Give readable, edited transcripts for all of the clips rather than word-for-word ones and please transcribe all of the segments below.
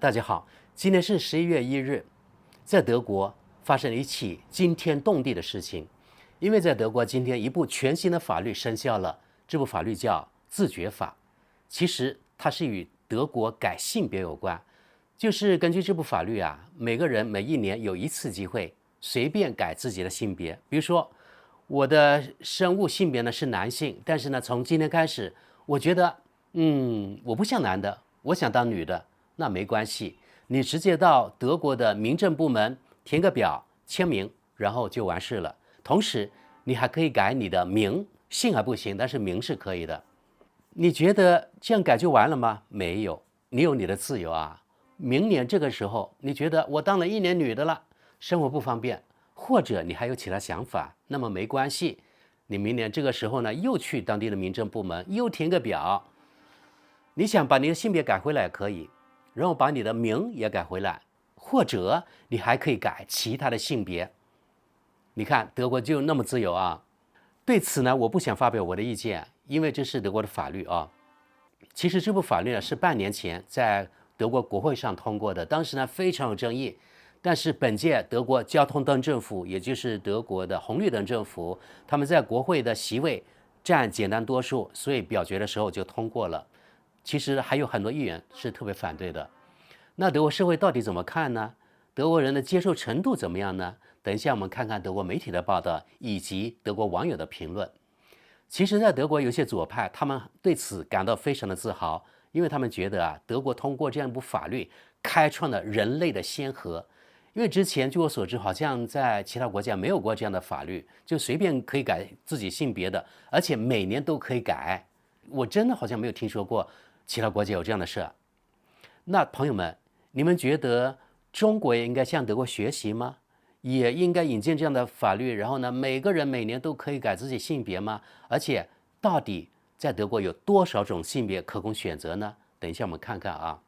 大家好，今天是11月1日，在德国发生了一起惊天动地的事情，因为在德国今天一部全新的法律生效了，这部法律叫自觉法。其实它是与德国改性别有关，就是根据这部法律啊，每个人每一年有一次机会随便改自己的性别。比如说，我的生物性别呢是男性，但是呢从今天开始，我觉得我不像男的，我想当女的。那没关系，你直接到德国的民政部门填个表签名，然后就完事了。同时，你还可以改你的名，姓还不行，但是名是可以的。你觉得这样改就完了吗？没有，你有你的自由啊。明年这个时候，你觉得我当了1年女的了，生活不方便，或者你还有其他想法，那么没关系，你明年这个时候呢，又去当地的民政部门又填个表，你想把你的性别改回来也可以，然后把你的名也改回来，或者你还可以改其他的性别。你看德国就那么自由啊。对此呢，我不想发表我的意见，因为这是德国的法律啊。其实这部法律呢是半年前在德国国会上通过的，当时呢非常有争议。但是本届德国交通灯政府，也就是德国的红绿灯政府，他们在国会的席位占简单多数，所以表决的时候就通过了。其实还有很多议员是特别反对的。那德国社会到底怎么看呢？德国人的接受程度怎么样呢？等一下我们看看德国媒体的报道以及德国网友的评论。其实，在德国有些左派，他们对此感到非常的自豪，因为他们觉得啊，德国通过这样一部法律，开创了人类的先河。因为之前据我所知，好像在其他国家没有过这样的法律，就随便可以改自己性别的，而且每年都可以改。我真的好像没有听说过其他国家有这样的事。那朋友们，你们觉得中国也应该向德国学习吗？也应该引进这样的法律，然后呢，每个人每年都可以改自己性别吗？而且，到底在德国有多少种性别可供选择呢？等一下我们看看啊。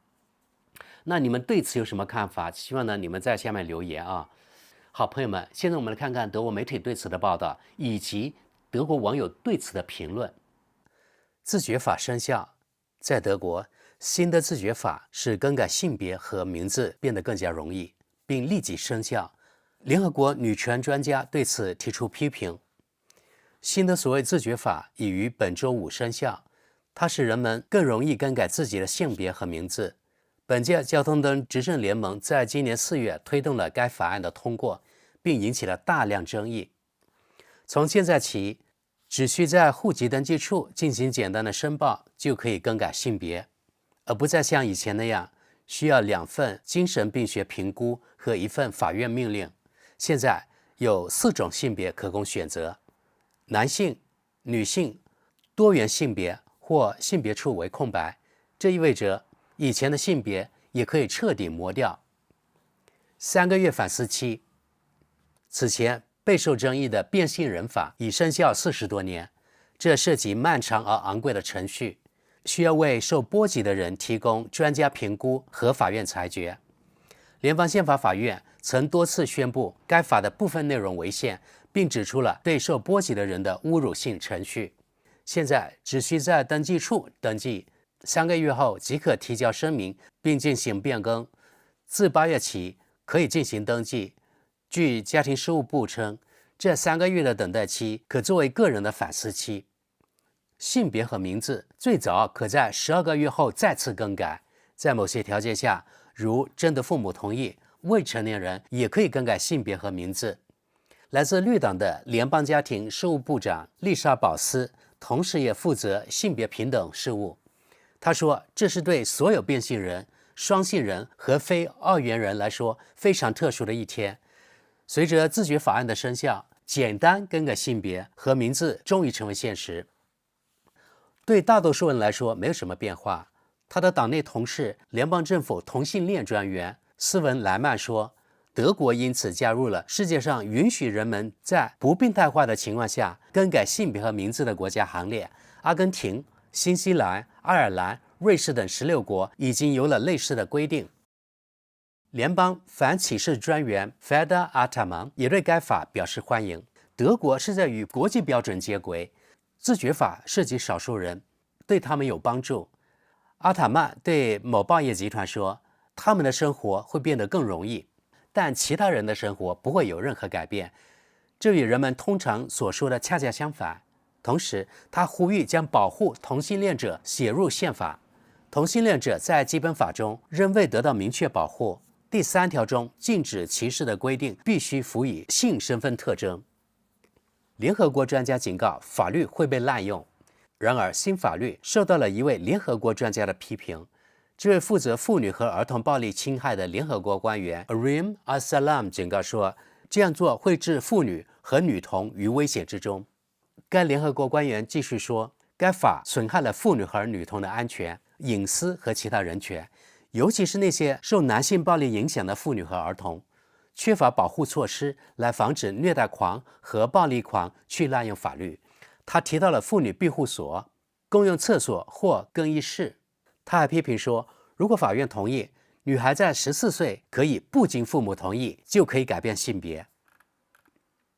那你们对此有什么看法？希望呢你们在下面留言啊。好，朋友们，现在我们来看看德国媒体对此的报道，以及德国网友对此的评论。自觉法生效，在德国，新的自觉法使更改性别和名字变得更加容易，并立即生效。联合国女权专家对此提出批评。新的所谓自觉法已于本周5生效，它使人们更容易更改自己的性别和名字。本届交通灯执政联盟在今年4月推动了该法案的通过，并引起了大量争议。从现在起，只需在户籍登记处进行简单的申报，就可以更改性别，而不再像以前那样需要2份精神病学评估和1份法院命令。现在有4种性别可供选择：男性、女性、多元性别或性别处为空白。这意味着以前的性别也可以彻底抹掉。3个月反思期。此前备受争议的变性人法已生效40多年，这涉及漫长而昂贵的程序，需要为受波及的人提供专家评估和法院裁决。联邦宪法法院曾多次宣布该法的部分内容违宪，并指出了对受波及的人的侮辱性程序。现在只需在登记处登记，3个月后即可提交声明并进行变更。自8月起可以进行登记。据家庭事务部称，这3个月的等待期可作为个人的反思期。性别和名字最早可在12个月后再次更改，在某些条件下，如征得父母同意，未成年人也可以更改性别和名字。来自绿党的联邦家庭事务部长丽莎·保斯，同时也负责性别平等事务。他说，这是对所有变性人、双性人和非二元人来说非常特殊的一天。随着自觉法案的生效，简单更改性别和名字终于成为现实。对大多数人来说没有什么变化。他的党内同事、联邦政府同性恋专员斯文·莱曼说，德国因此加入了世界上允许人们在不病态化的情况下更改性别和名字的国家行列。阿根廷、新西兰、爱尔兰、瑞士等16国已经有了类似的规定。联邦反歧视专员 Feder 阿塔芒也对该法表示欢迎。德国是在与国际标准接轨，自觉法涉及少数人，对他们有帮助。阿塔曼对某报业集团说，他们的生活会变得更容易，但其他人的生活不会有任何改变。这与人们通常所说的恰恰相反。同时，他呼吁将保护同性恋者写入宪法。同性恋者在基本法中仍未得到明确保护。第3条中禁止歧视的规定必须辅以性身份特征。联合国专家警告，法律会被滥用。然而，新法律受到了一位联合国专家的批评。这位负责妇女和儿童暴力侵害的联合国官员 Arim Al-Salam 警告说，这样做会置妇女和女童于危险之中。该联合国官员继续说，该法损害了妇女和女童的安全、隐私和其他人权，尤其是那些受男性暴力影响的妇女和儿童。缺乏保护措施来防止虐待狂和暴力狂去滥用法律。他提到了妇女庇护所、公用厕所或更衣室。他还批评说，如果法院同意，女孩在14岁可以不经父母同意就可以改变性别。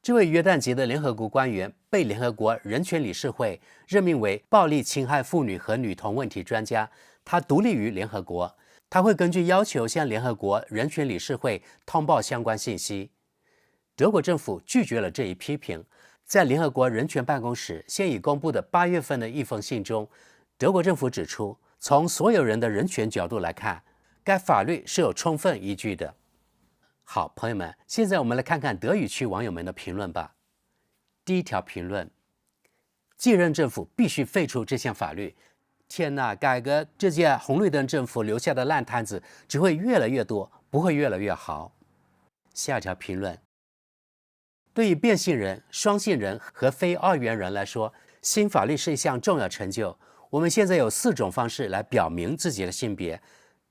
这位约旦籍的联合国官员被联合国人权理事会任命为暴力侵害妇女和女童问题专家，他独立于联合国。他会根据要求向联合国人权理事会通报相关信息。德国政府拒绝了这一批评。在联合国人权办公室现已公布的8月份的一封信中，德国政府指出，从所有人的人权角度来看，该法律是有充分依据的。好，朋友们，现在我们来看看德语区网友们的评论吧。第1条评论：继任政府必须废除这项法律。天哪，改革这届红绿灯政府留下的烂摊子只会越来越多，不会越来越好。下条评论：对于变性人、双性人和非二元人来说，新法律是一项重要成就。我们现在有4种方式来表明自己的性别，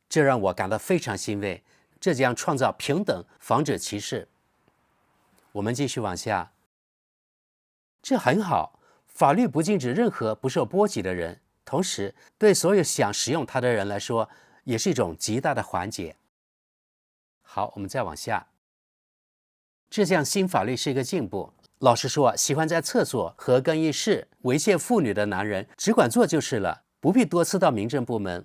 这让我感到非常欣慰。这将创造平等，防止歧视。我们继续往下。这很好，法律不禁止任何不受波及的人，同时对所有想使用它的人来说，也是一种极大的缓解。好，我们再往下。这项新法律是一个进步。老实说，喜欢在厕所和更衣室猥亵妇女的男人，只管做就是了，不必多次到民政部门。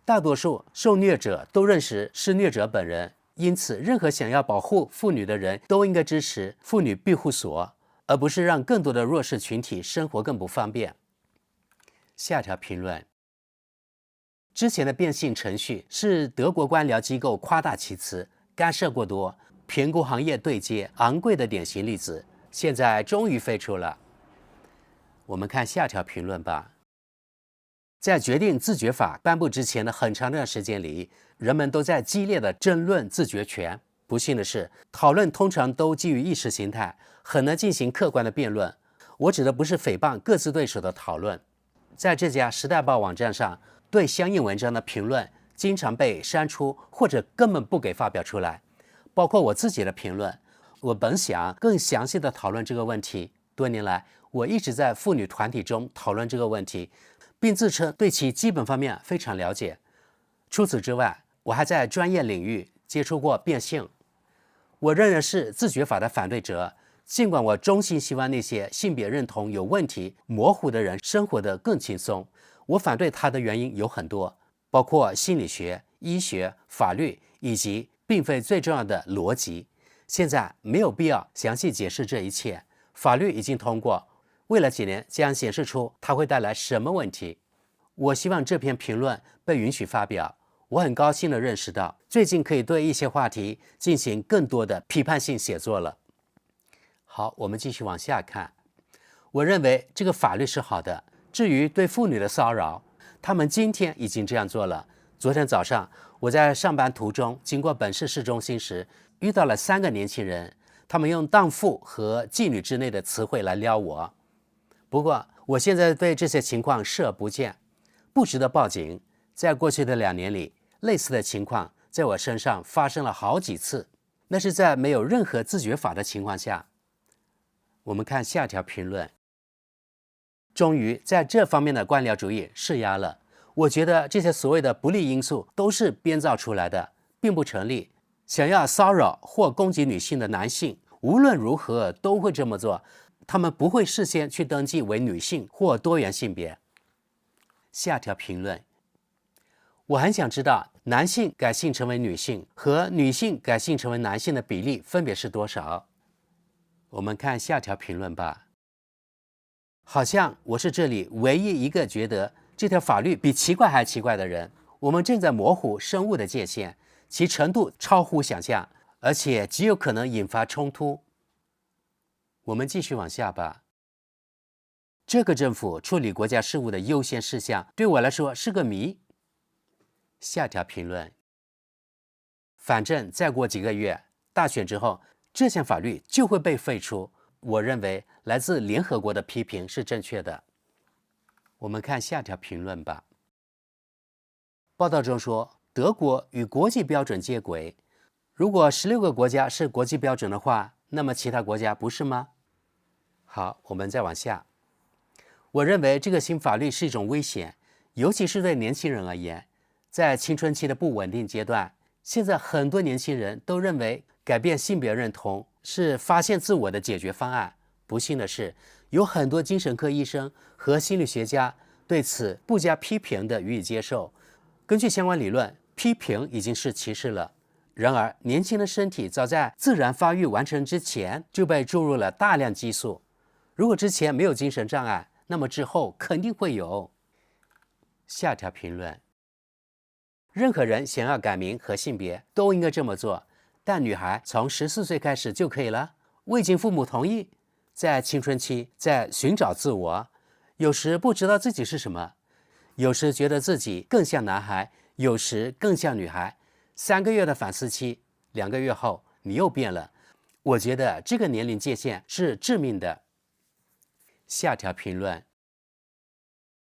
大多数受虐者都认识施虐者本人，因此任何想要保护妇女的人都应该支持妇女庇护所，而不是让更多的弱势群体生活更不方便。下条评论：之前的变性程序是德国官僚机构夸大其词、干涉过多、评估行业对接昂贵的典型例子，现在终于废除了。我们看下条评论吧。在决定自觉法颁布之前的很长一段时间里，人们都在激烈的争论自觉权。不幸的是，讨论通常都基于意识形态，很难进行客观的辩论。我指的不是诽谤各自对手的讨论。在这家《时代报》网站上，对相应文章的评论经常被删除，或者根本不给发表出来，包括我自己的评论。我本想更详细地讨论这个问题。多年来，我一直在妇女团体中讨论这个问题，并自称对其基本方面非常了解。除此之外，我还在专业领域接触过变性。我仍然是自觉法的反对者，尽管我衷心希望那些性别认同有问题、模糊的人生活得更轻松。我反对它的原因有很多，包括心理学、医学、法律以及并非最重要的逻辑。现在没有必要详细解释这一切。法律已经通过，未来几年将显示出它会带来什么问题。我希望这篇评论被允许发表。我很高兴地认识到，最近可以对一些话题进行更多的批判性写作了。好，我们继续往下看。我认为这个法律是好的。至于对妇女的骚扰，他们今天已经这样做了。昨天早上，我在上班途中经过本市市中心时，遇到了3个年轻人，他们用荡妇和妓女之类的词汇来撩我。不过，我现在对这些情况视而不见，不值得报警。在过去的2年里，类似的情况在我身上发生了好几次，那是在没有任何自觉法的情况下。我们看下条评论。终于在这方面的官僚主义施压了。我觉得这些所谓的不利因素都是编造出来的，并不成立。想要骚扰或攻击女性的男性，无论如何都会这么做，他们不会事先去登记为女性或多元性别。下条评论。我很想知道男性改姓成为女性和女性改姓成为男性的比例分别是多少？我们看下条评论吧。好像我是这里唯一一个觉得这条法律比奇怪还奇怪的人。我们正在模糊生物的界限，其程度超乎想象，而且极有可能引发冲突。我们继续往下吧。这个政府处理国家事务的优先事项对我来说是个谜。下条评论。反正再过几个月，大选之后，这项法律就会被废除。我认为来自联合国的批评是正确的。我们看下条评论吧。报道中说，德国与国际标准接轨。如果16个国家是国际标准的话，那么其他国家不是吗？好，我们再往下。我认为这个新法律是一种危险，尤其是对年轻人而言。在青春期的不稳定阶段，现在很多年轻人都认为改变性别认同是发现自我的解决方案。不幸的是，有很多精神科医生和心理学家对此不加批评地予以接受。根据相关理论，批评已经是歧视了。然而，年轻的身体早在自然发育完成之前就被注入了大量激素。如果之前没有精神障碍，那么之后肯定会有。下条评论。任何人想要改名和性别都应该这么做，但女孩从14岁开始就可以了。未经父母同意，在青春期在寻找自我，有时不知道自己是什么，有时觉得自己更像男孩，有时更像女孩。3个月的反思期，2个月后你又变了。我觉得这个年龄界限是致命的。下条评论。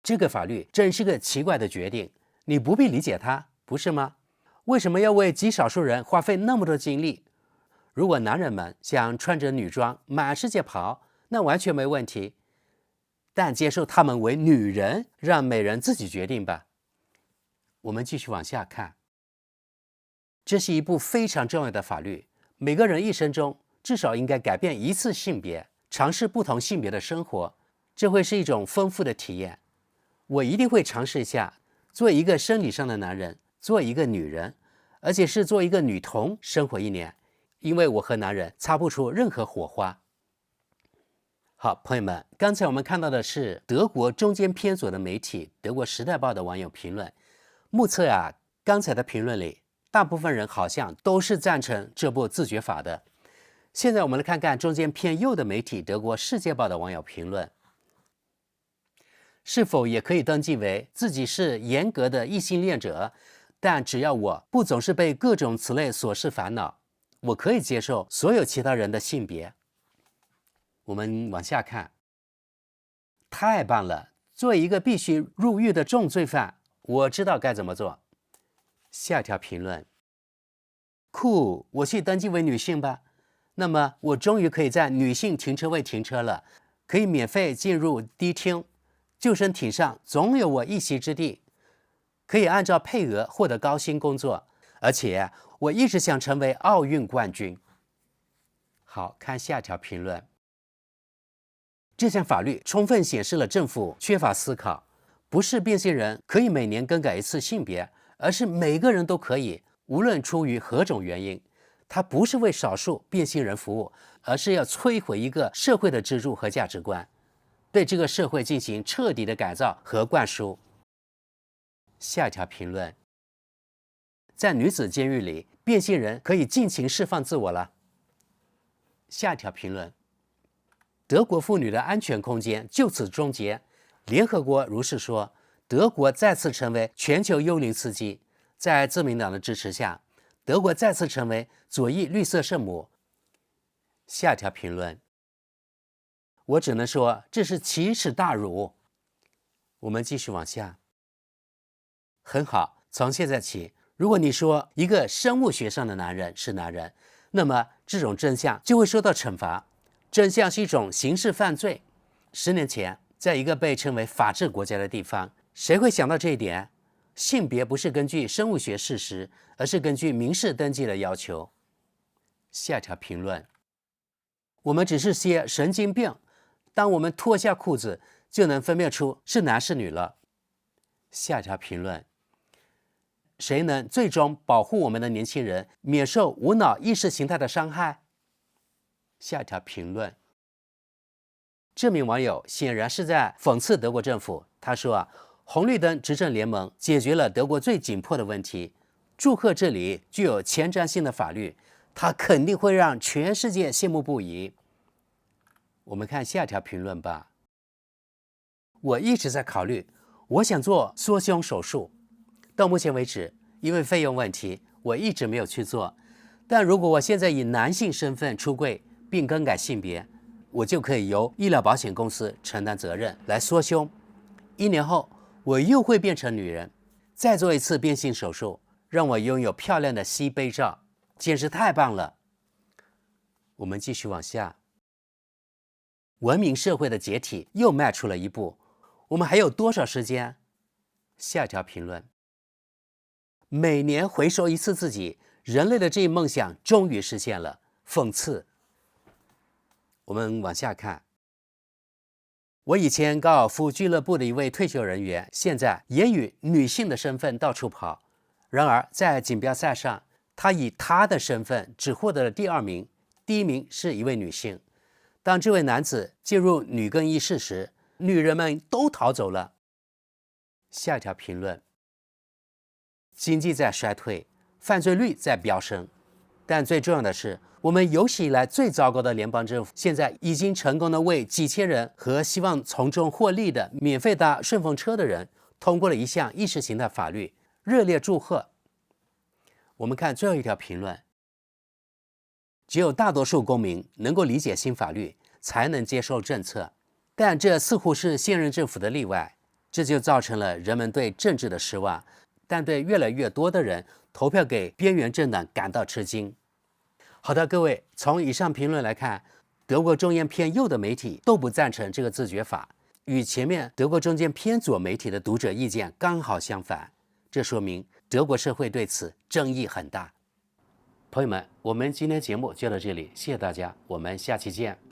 这个法律真是个奇怪的决定，你不必理解它，不是吗？为什么要为极少数人花费那么多精力？如果男人们想穿着女装满世界跑，那完全没问题。但接受他们为女人，让每人自己决定吧。我们继续往下看。这是一部非常重要的法律，每个人一生中至少应该改变1次性别，尝试不同性别的生活，这会是一种丰富的体验。我一定会尝试一下，做一个生理上的男人，做一个女人，而且是做一个女童生活1年，因为我和男人擦不出任何火花。好，朋友们，刚才我们看到的是德国中间偏左的媒体德国时代报的网友评论。目测啊，刚才的评论里，大部分人好像都是赞成这部自决法的。现在我们来看看中间偏右的媒体德国世界报的网友评论。是否也可以登记为自己是严格的异性恋者，但只要我不总是被各种此类琐事烦恼，我可以接受所有其他人的性别。我们往下看。太棒了，作为一个必须入狱的重罪犯，我知道该怎么做。下条评论。酷，我去登记为女性吧。那么我终于可以在女性停车位停车了，可以免费进入迪厅，救生艇上总有我一席之地，可以按照配额获得高薪工作，而且我一直想成为奥运冠军。好，看下条评论。这项法律充分显示了政府缺乏思考，不是变性人可以每年更改1次性别，而是每个人都可以，无论出于何种原因。它不是为少数变性人服务，而是要摧毁一个社会的支柱和价值观，对这个社会进行彻底的改造和灌输。下一条评论。在女子监狱里，变性人可以尽情释放自我了。下一条评论。德国妇女的安全空间就此终结。联合国如是说，德国再次成为全球幽灵司机。在自民党的支持下，德国再次成为左翼绿色圣母。下条评论。我只能说这是奇耻大辱。我们继续往下。很好，从现在起，如果你说一个生物学上的男人是男人，那么这种真相就会受到惩罚。真相是一种刑事犯罪。10年前，在一个被称为法治国家的地方，谁会想到这一点？性别不是根据生物学事实，而是根据民事登记的要求。下条评论。我们只是些神经病，当我们脱下裤子，就能分辨出是男是女了。下条评论。谁能最终保护我们的年轻人免受无脑意识形态的伤害？下一条评论，这名网友显然是在讽刺德国政府。他说红绿灯执政联盟解决了德国最紧迫的问题，祝贺这里具有前瞻性的法律，它肯定会让全世界羡慕不已。我们看下一条评论吧。我一直在考虑，我想做缩胸手术，到目前为止，因为费用问题，我一直没有去做。但如果我现在以男性身份出柜并更改性别，我就可以由医疗保险公司承担责任来缩胸。1年后，我又会变成女人，再做一次变性手术，让我拥有漂亮的西杯照，简直太棒了。我们继续往下。文明社会的解体又迈出了一步，我们还有多少时间？下一条评论，每年回收一次自己，人类的这一梦想终于实现了，讽刺。我们往下看。我以前高尔夫俱乐部的一位退休人员，现在也以女性的身份到处跑。然而，在锦标赛上，他以他的身份只获得了第2名，第1名是一位女性。当这位男子进入女更衣室时，女人们都逃走了。下一条评论，经济在衰退，犯罪率在飙升，但最重要的是，我们有史以来最糟糕的联邦政府，现在已经成功的为几千人和希望从中获利的免费搭顺风车的人通过了一项意识形态法律，热烈祝贺。我们看最后一条评论，只有大多数公民能够理解新法律，才能接受政策，但这似乎是现任政府的例外，这就造成了人们对政治的失望，但对越来越多的人投票给边缘政党感到吃惊。好的，各位，从以上评论来看，德国中间偏右的媒体都不赞成这个自决法，与前面德国中间偏左媒体的读者意见刚好相反。这说明德国社会对此争议很大。朋友们，我们今天节目就到这里，谢谢大家，我们下期见。